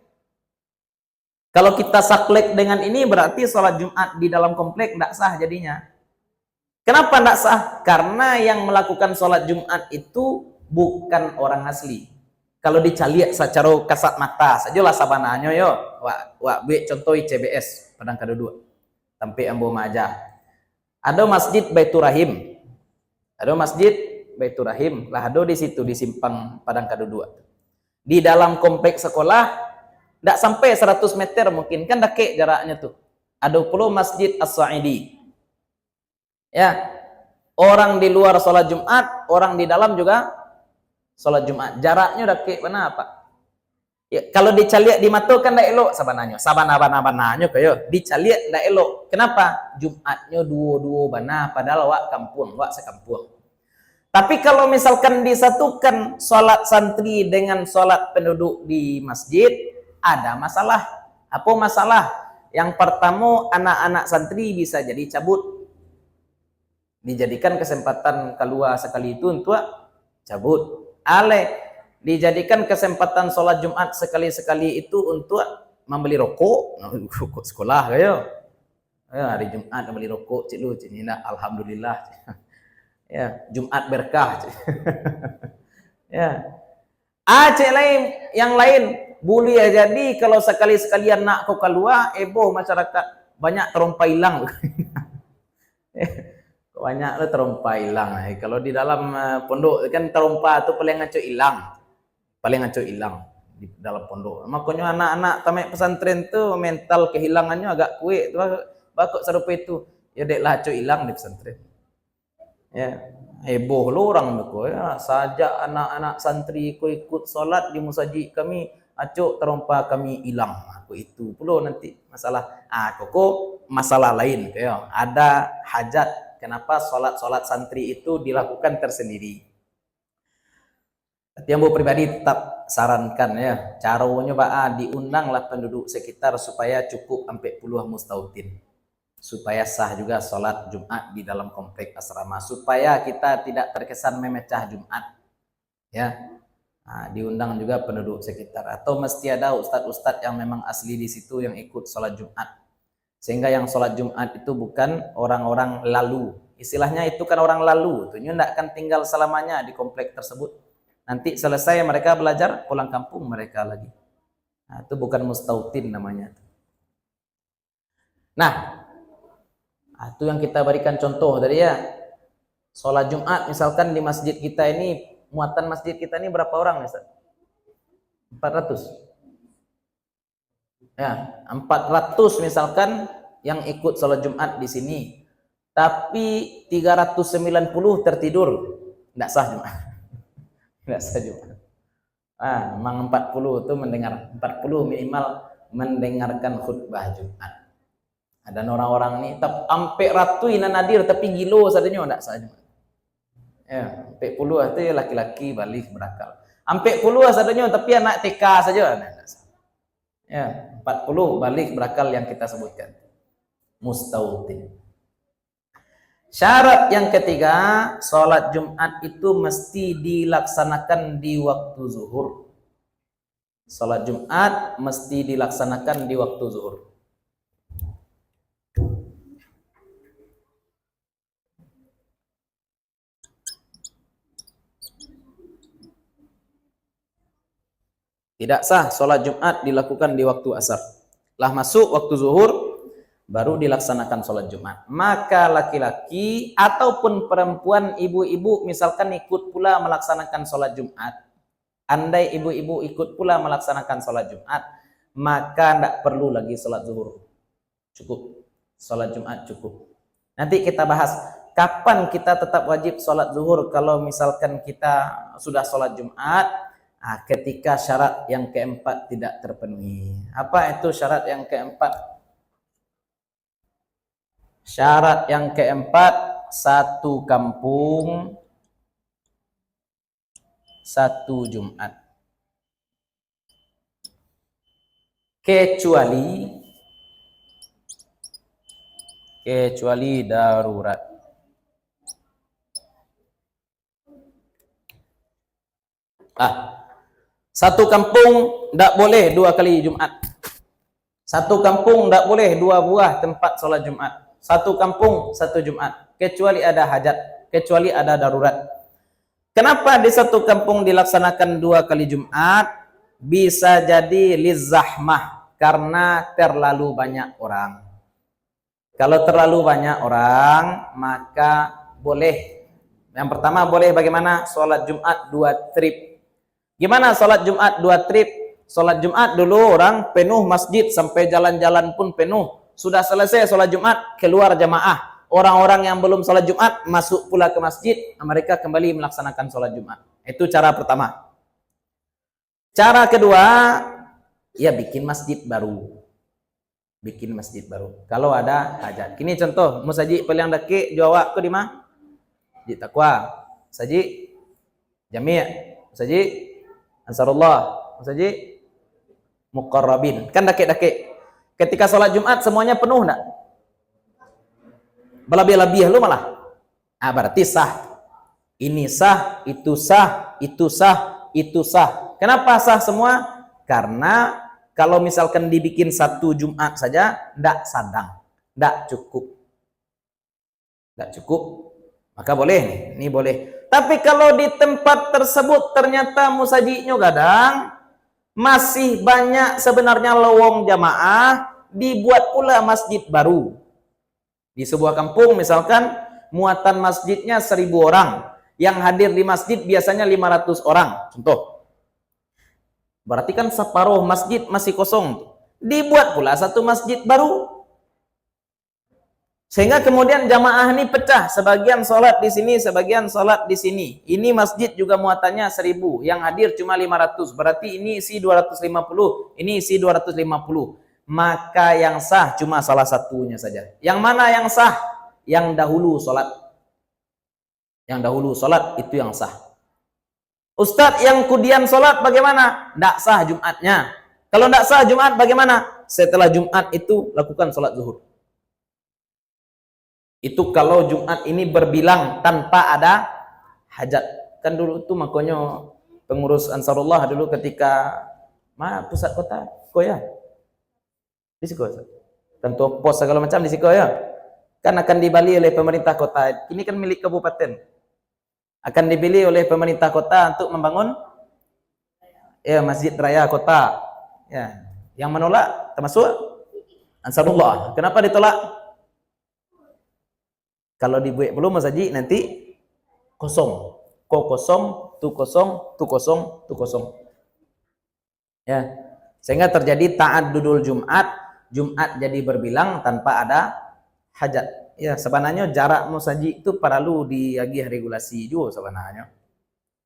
Kalau kita saklek dengan ini berarti sholat Jumat di dalam komplek tidak sah jadinya. Kenapa tidak sah? Karena yang melakukan sholat Jumat itu bukan orang asli. Kalau dicaliak secara kasat mata sajalah sabananya yo. Wak contoh ICBS Padang Kadudua. Sampai Ambo Majah. Ada masjid Baitur Rahim. Lah ada di situ di Simpang Padang Kadudua. Di dalam kompleks sekolah tidak sampai 100 meter mungkin kan dake jaraknya tuh. Ada pula Masjid As-Sa'idi. Ya. Orang di luar sholat Jumat, orang di dalam juga sholat Jumat. Jaraknya dake mana Pak? Ya, kalau dicaliak di mata kan tidak elok sabananya. Sabana-bana-bananya kayo. Dicaliak tidak elok. Kenapa? Jumatnya dua-dua bana padahal wak kampung, wak sekampung. Tapi kalau misalkan disatukan sholat santri dengan sholat penduduk di masjid, ada masalah. Apa masalah? Yang pertama, anak-anak santri bisa jadi cabut. Dijadikan kesempatan keluar sekali itu untuk cabut. Dijadikan kesempatan sholat Jumat sekali-sekali itu untuk membeli rokok. Rokok sekolah kayak. Hari Jumat membeli rokok, cik lu, cik Nina, alhamdulillah. Ya, Jumat berkah. Ya. Cik lain, yang lain boleh jadi kalau sekali-sekalian nak kau keluar, masyarakat banyak terompa hilang. Banyak lo terompa hilang. Kalau di dalam pondok kan terompa itu paling ngaco hilang. Paling ngaco hilang di dalam pondok. Makanya anak-anak tamat pesantren tuh mental kehilangannya agak kuat. Bakok serupa itu. Ya dek lah hilang di pesantren. Ya, heboh lo orang itu ya. Sajak anak-anak santri ko ikut solat di musajid kami, acuk terompa kami hilang. Aku itu pula nanti masalah. Kok masalah lain ya. Ada hajat kenapa solat santri itu dilakukan tersendiri. Yang bu pribadi tetap sarankan ya, caranya diundanglah penduduk sekitar supaya cukup sampai puluh mustautin. Supaya sah juga sholat Jumat di dalam komplek asrama, supaya kita tidak terkesan memecah Jumat ya. Diundang juga penduduk sekitar, atau mesti ada ustadz-ustadz yang memang asli di situ yang ikut sholat Jumat, sehingga yang sholat Jumat itu bukan orang-orang lalu, istilahnya itu kan orang lalu itu tidak akan tinggal selamanya di komplek tersebut, nanti selesai mereka belajar pulang kampung mereka lagi. Itu bukan mustautin namanya. Nah, itu yang kita berikan contoh tadi ya. Sholat Jumat misalkan di masjid kita ini, muatan masjid kita ini berapa orang Ustaz? 400. Ya, 400 misalkan yang ikut sholat Jumat di sini. Tapi 390 tertidur. Tidak sah Jumat. Tidak sah Jumat. Memang 40 itu mendengar, 40 minimal mendengarkan khutbah Jumat. Ada orang-orang ini sampai ratu ina nadir tapi gilo sadanya enggak saja. Ya, sampai puluh itu laki-laki balik berakal. Sampai puluh sadanya tapi anak TK saja enggak. Ya, 40 balik berakal yang kita sebutkan. Mustautin. Syarat yang ketiga, sholat Jumat itu mesti dilaksanakan di waktu zuhur. Sholat Jumat mesti dilaksanakan di waktu zuhur. Tidak sah sholat Jumat dilakukan di waktu asar. Lah masuk waktu zuhur, baru dilaksanakan sholat Jumat. Maka laki-laki ataupun perempuan, ibu-ibu misalkan ikut pula melaksanakan sholat Jumat. Andai ibu-ibu ikut pula melaksanakan sholat Jumat, maka tidak perlu lagi sholat zuhur. Cukup. Sholat Jumat cukup. Nanti kita bahas kapan kita tetap wajib sholat zuhur kalau misalkan kita sudah sholat Jumat. Ketika syarat yang keempat tidak terpenuhi. Apa itu syarat yang keempat? Syarat yang keempat, satu kampung, satu Jumat. Kecuali darurat. Satu kampung tidak boleh 2 kali Jumat. Satu kampung tidak boleh 2 buah tempat sholat Jumat. Satu kampung 1 Jumat. Kecuali ada hajat, kecuali ada darurat. Kenapa di satu kampung dilaksanakan 2 kali Jumat? Bisa jadi lizahmah, karena terlalu banyak orang. Kalau terlalu banyak orang, maka boleh. Yang pertama boleh bagaimana? Sholat Jumat 2 trip. Gimana sholat Jumat 2 trip? Sholat Jumat dulu orang penuh masjid sampai jalan-jalan pun penuh. Sudah selesai sholat Jumat, keluar jamaah. Orang-orang yang belum sholat Jumat masuk pula ke masjid, mereka kembali melaksanakan sholat Jumat. Itu cara pertama. Cara kedua, ya bikin masjid baru. Bikin masjid baru. Kalau ada hajat. Kini contoh, musajid paling daki Jawa ke di mana? Di Takwa. Musaji Jami', Musaji Ansarullah, Musaji Muqarrabin. Kan dake-dake. Ketika sholat Jumat semuanya penuh enggak? Berlebih-lebih lu malah. Berarti sah. Ini sah, itu sah, itu sah, itu sah. Kenapa sah semua? Karena kalau misalkan dibikin satu Jumat saja, ndak sadang, ndak cukup. Ndak cukup, maka boleh nih, ini boleh. Tapi kalau di tempat tersebut ternyata musajinya gadang, masih banyak sebenarnya lowong jamaah, dibuat pula masjid baru. Di sebuah kampung misalkan muatan masjidnya 1000 orang, yang hadir di masjid biasanya 500 orang, contoh. Berarti kan separuh masjid masih kosong. Dibuat pula satu masjid baru. Sehingga kemudian jamaah ini pecah, sebagian sholat di sini, sebagian sholat di sini. Ini masjid juga muatannya 1000, yang hadir cuma 500. Berarti ini isi 250, ini isi 250. Maka yang sah cuma salah satunya saja. Yang mana yang sah? Yang dahulu sholat. Yang dahulu sholat itu yang sah. Ustadz yang kemudian sholat bagaimana? Tidak sah Jumatnya. Kalau tidak sah Jumat bagaimana? Setelah Jumat itu lakukan sholat zuhur. Itu kalau Jumat ini berbilang tanpa ada hajat. Kan dulu itu makanya pengurus Ansarullah dulu ketika pusat kota Koya. Di Siko. Tentu pos segala macam di Siko ya. Kan akan dibeli oleh pemerintah kota. Ini kan milik kabupaten. Akan dipilih oleh pemerintah kota untuk membangun masjid raya kota. Ya, yang menolak termasuk Ansarullah. Kenapa ditolak? Kalau dibuat belum masjid nanti kosong. Kosong, tu kosong, tu kosong, tu kosong. Ya. Sehingga terjadi ta'addudul Jumat, Jumat jadi berbilang tanpa ada hajat. Ya, sebenarnya jarak musaji itu perlu diagih regulasi juga sebenarnya.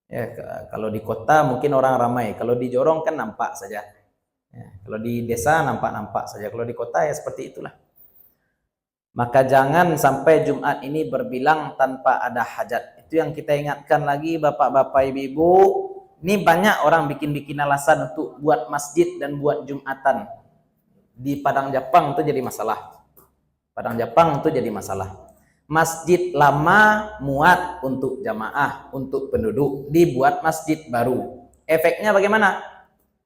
Ya, kalau di kota mungkin orang ramai, kalau di jorong kan nampak saja. Ya, kalau di desa nampak-nampak saja, kalau di kota ya seperti itulah. Maka jangan sampai Jumat ini berbilang tanpa ada hajat. Itu yang kita ingatkan lagi bapak-bapak ibu-ibu. Ini banyak orang bikin-bikin alasan untuk buat masjid dan buat Jumatan. Di Padang Japang itu jadi masalah. Padang Japang itu jadi masalah. Masjid lama muat untuk jamaah, untuk penduduk, dibuat masjid baru. Efeknya bagaimana?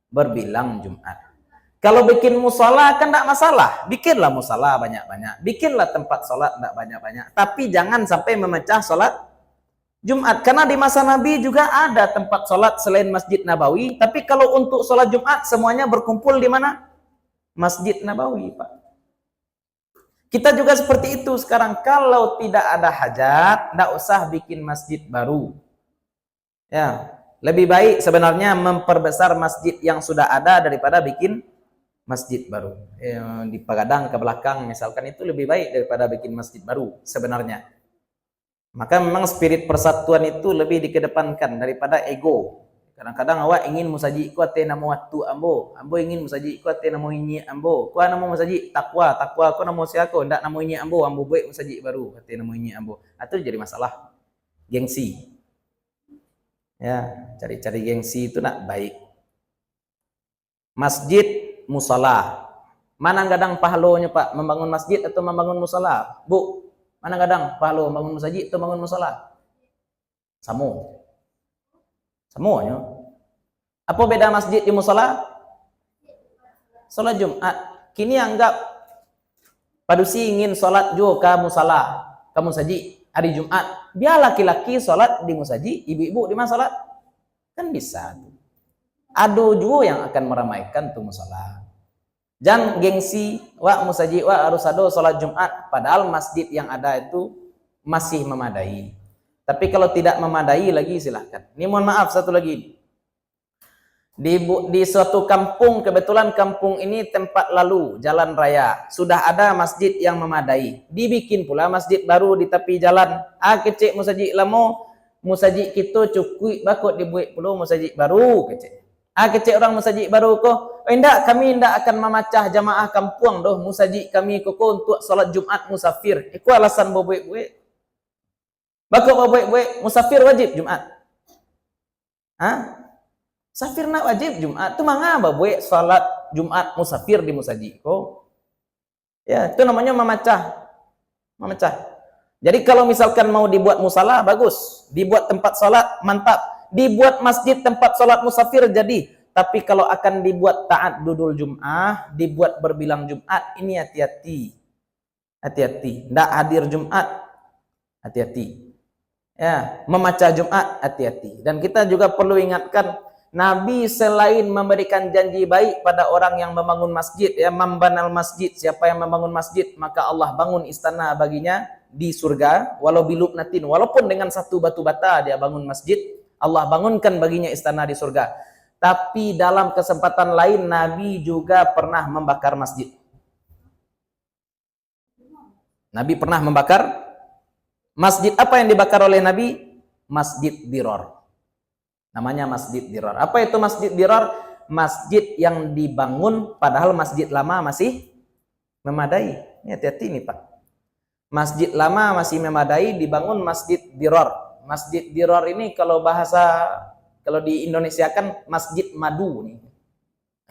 Berbilang Jumat. Kalau bikin musola kan tidak masalah. Bikinlah musola banyak-banyak. Bikinlah tempat sholat tidak banyak-banyak. Tapi jangan sampai memecah sholat Jumat. Karena di masa Nabi juga ada tempat sholat selain Masjid Nabawi. Tapi kalau untuk sholat Jumat semuanya berkumpul di mana? Masjid Nabawi, Pak. Kita juga seperti itu sekarang. Kalau tidak ada hajat, tidak usah bikin masjid baru. Ya, lebih baik sebenarnya memperbesar masjid yang sudah ada daripada bikin masjid baru. Di Pagadang ke belakang misalkan itu lebih baik daripada bikin masjid baru sebenarnya. Maka memang spirit persatuan itu lebih dikedepankan daripada ego. Kadang-kadang awak ingin musaji ku ate namo watu ambo, ambo ingin musaji ku ate namo inyi ambo. Ku namo musaji takwa, takwa ku namo siako, ndak namo inyi ambo, ambo buat musaji baru ate namo inyi ambo. Itu jadi masalah. Gengsi. Ya, cari-cari gengsi itu nak baik. Masjid musala. Mana gadang pahalonya Pak, membangun masjid atau membangun musala? Bu, mana gadang pahalo membangun masjid atau membangun musala? Samo. Semuanya. Apa beda masjid di musala? Salat Jumat. Kini anggap padusi ingin salat juga ke musala, ke musaji hari Jumat. Biar laki-laki salat di musaji, ibu-ibu di mana salat? Kan bisa. Ada juga yang akan meramaikan tuh musala. Jangan gengsi, wak musaji, wak harus ada salat Jumat. Padahal masjid yang ada itu masih memadai. Tapi kalau tidak memadai lagi silahkan. Ini mohon maaf satu lagi. Di suatu kampung, kebetulan kampung ini tempat lalu, jalan raya. Sudah ada masjid yang memadai. Dibikin pula masjid baru di tepi jalan. Kecik musaji lamo, musaji kita cukup bakut dibuat pula musaji baru kecik. Kecik orang musaji baru ko. Enggak, kami enggak akan memacah jamaah kampung doh musaji kami koko untuk salat Jumat musafir. Itu alasan buat-buat. Bakok babuik-buik musafir wajib Jumat. Hah? Musafir nak wajib Jumat. Tu manga babuik salat Jumat musafir di musaji. Oh. Ya, itu namanya memecah. Memecah. Jadi kalau misalkan mau dibuat musala bagus, dibuat tempat salat mantap, dibuat masjid tempat salat musafir jadi. Tapi kalau akan dibuat ta'addudul Jum'ah, dibuat berbilang Jumat, ini hati-hati. Hati-hati. Tidak hadir Jumat, hati-hati. Ya, memecah Jumat, hati-hati. Dan kita juga perlu ingatkan, Nabi selain memberikan janji baik pada orang yang membangun masjid, ya, membanal masjid, siapa yang membangun masjid, maka Allah bangun istana baginya di surga, walau bilubnatin, walaupun dengan satu batu bata dia bangun masjid, Allah bangunkan baginya istana di surga. Tapi dalam kesempatan lain Nabi juga pernah membakar masjid. Nabi pernah membakar masjid. Apa yang dibakar oleh Nabi? Masjid Dirar. Namanya Masjid Dirar. Apa itu Masjid Dirar? Masjid yang dibangun padahal masjid lama masih memadai. Ini hati-hati nih Pak. Masjid lama masih memadai, dibangun Masjid Dirar. Masjid Dirar ini kalau di Indonesia kan masjid madu nih.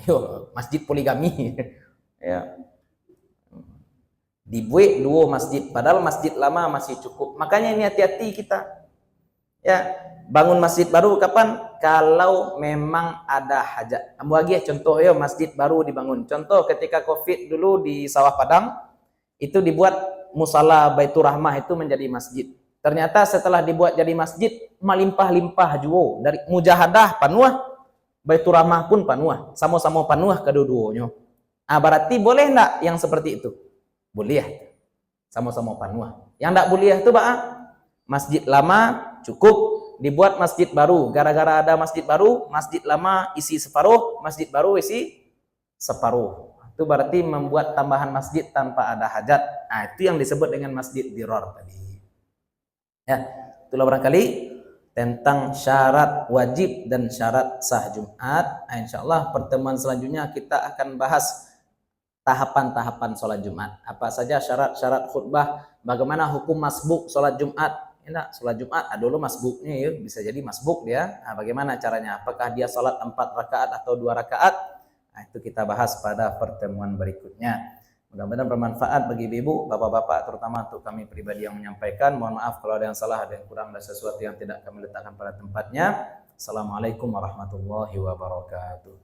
Ayo, masjid poligami. Ya. Dibuat dua masjid, padahal masjid lama masih cukup. Makanya ini hati-hati kita. Ya, bangun masjid baru kapan? Kalau memang ada hajat. Ambu lagi contoh ya, masjid baru dibangun. Contoh ketika Covid dulu di Sawah Padang, itu dibuat musala Baitur Rahmah itu menjadi masjid. Ternyata setelah dibuat jadi masjid, melimpah-limpah juga. Dari mujahadah panuah, Baitur Rahmah pun panuah. Sama-sama panuah kedua-duanya. Berarti boleh enggak yang seperti itu? Boleh. Sama-sama panuah. Yang enggak boleh itu masjid lama cukup, dibuat masjid baru. Gara-gara ada masjid baru, masjid lama isi separuh, masjid baru isi separuh. Itu berarti membuat tambahan masjid tanpa ada hajat. Nah, itu yang disebut dengan Masjid Dirar tadi. Ya, itulah barangkali tentang syarat wajib dan syarat sah Jumat. Nah, insyaallah pertemuan selanjutnya kita akan bahas tahapan-tahapan sholat Jumat. Apa saja syarat-syarat khutbah, bagaimana hukum masbuk sholat Jumat. Enak, sholat Jumat dulu masbuknya ya, bisa jadi masbuk dia. Nah, bagaimana caranya? Apakah dia sholat 4 rakaat atau 2 rakaat? Nah, itu kita bahas pada pertemuan berikutnya. Mudah-mudahan bermanfaat bagi ibu, bapak-bapak, terutama untuk kami pribadi yang menyampaikan. Mohon maaf kalau ada yang salah, ada yang kurang, ada sesuatu yang tidak kami letakkan pada tempatnya. Assalamualaikum warahmatullahi wabarakatuh.